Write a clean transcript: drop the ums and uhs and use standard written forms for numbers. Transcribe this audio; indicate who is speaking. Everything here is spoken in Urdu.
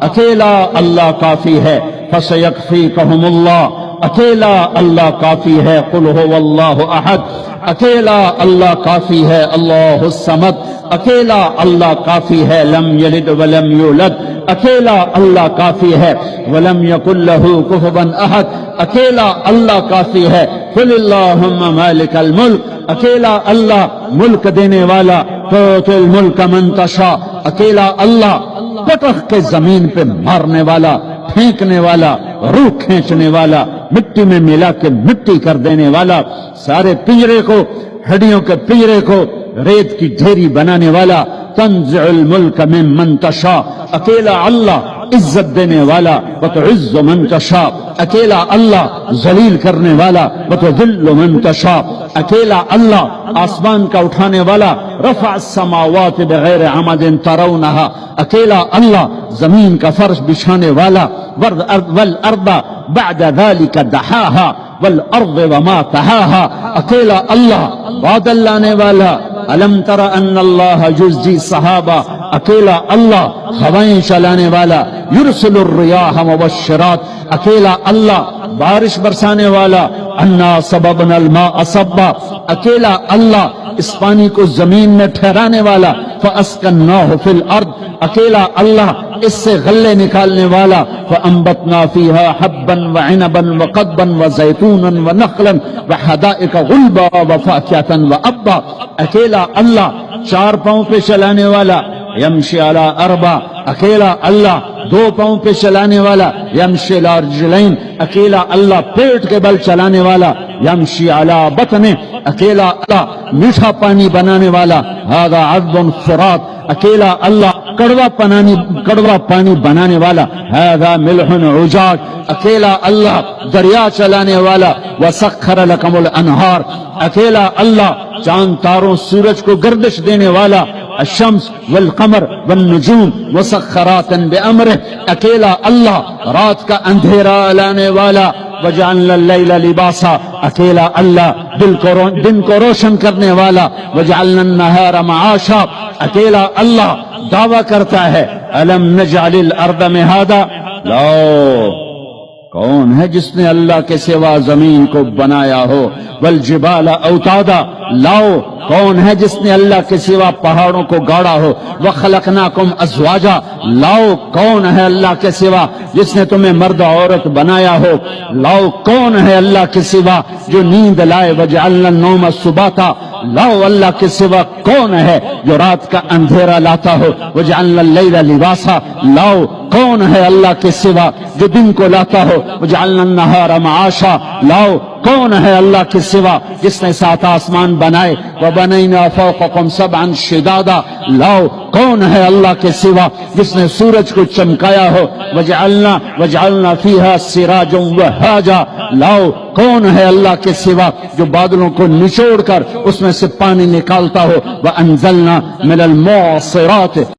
Speaker 1: اکیلا اللہ کافی ہے، فسیکفیکہم اللہ، اکیلا اللہ کافی ہے، قل هو اللہ احد، اکیلا اللہ کافی ہے، اللہ الصمد، اکیلا اللہ کافی ہے، لم یلد ولم یولد، اکیلا اللہ کافی ہے، ولم یکن لہ کفوا احد، اکیلا اللہ کافی ہے، قل اللہم مالک الملک، اکیلا اللہ ملک دینے والا، تؤتی الملک من تشاء، اکیلا اللہ پٹخ کے زمین پہ مارنے والا، پھینکنے والا، روح کھینچنے والا، مٹی میں ملا کے مٹی کر دینے والا، سارے پنجرے کو، ہڈیوں کے پنجرے کو ریت کی ڈھیری بنانے والا، تنزع الملک ممن تشاء، اکیلا اللہ عزت دینے والا، وتعز من تشاء، اکیلا اللہ ذلیل کرنے والا، وتذل من تشاء، اکیلا اللہ آسمان کا اٹھانے والا، رفع السماوات بغیر عمد ترونہا، اکیلا اللہ زمین کا فرش بچھانے والا، والارض بعد ذلك دحاہا، والارض وما طحاہا، اکیلا اللہ بادل لانے والا، الم تر ان اللہ یزجی صحابہ، اکیلا اللہ ہوائیں چلانے والا، یرسل الریاح مبشرات، اکیلا اللہ بارش برسانے والا، انا صببنا الماء صبا، اکیلا اللہ اس پانی کو زمین میں ٹھہرانے والا، فاسکناہ فی الارض، اکیلا اللہ اس سے غلے نکالنے والا، فانبتنا فیہا حبا وعنبا وقضبا وزیتونا ونخلا وحدائق غلبا وفاکہتا وابا، اکیلا اللہ چار پاؤں پہ چلانے والا، یمشی علی اربع، اکیلا اللہ دو پاؤں پہ چلانے والا، یمشی علی رجلین، اکیلا اللہ پیٹ کے بل چلانے والا، یمشی علی بطن، اکیلا اللہ میٹھا پانی بنانے والا، ھذا عذب فرات، اکیلا اللہ کڑوا پانی بنانے والا، ھذا ملح عجاج، اکیلا اللہ دریا چلانے والا، وسخر لکم الانہار، اکیلا اللہ چاند تاروں سورج کو گردش دینے والا، الشمس والقمر والنجوم مسخرات بامرہ، اکیلا اللہ رات کا اندھیرا لانے والا، وجعلنا اللیل لباسا، اکیلا اللہ دن کو روشن کرنے والا، وجعلنا النہار معاشا، اکیلا اللہ دعویٰ کرتا ہے الم نجعل الارض مہادا، لاؤ کون ہے جس نے اللہ کے سوا زمین کو بنایا ہو، والجبال اوتادا، لاؤ کون ہے جس نے اللہ کے سوا پہاڑوں کو گاڑا ہو، وخلقناکم ازواجا، لاؤ کون ہے اللہ کے سوا جس نے تمہیں مرد عورت بنایا ہو، لاؤ کون ہے اللہ کے سوا جو نیند لائے، وجعلنا النوم سباتا، لاؤ اللہ کے سوا کون ہے جو رات کا اندھیرا لاتا ہو، وجعلنا اللیل لباسا، لاؤ کون ہے اللہ کے سوا جو دن کو لاتا ہو، وجعلنا النہار معاشا، لاؤ کون ہے اللہ کے سوا جس نے سات آسمان بنائے، وبنینا فوقکم سبعا شدادا، لاؤ کون ہے اللہ کے سوا جس نے سورج کو چمکایا ہو، وجعلنا فیہا سراجا وہاجا، لاؤ کون ہے اللہ کے سوا جو بادلوں کو نچوڑ کر اس میں سے پانی نکالتا ہو، وانزلنا من المعصرات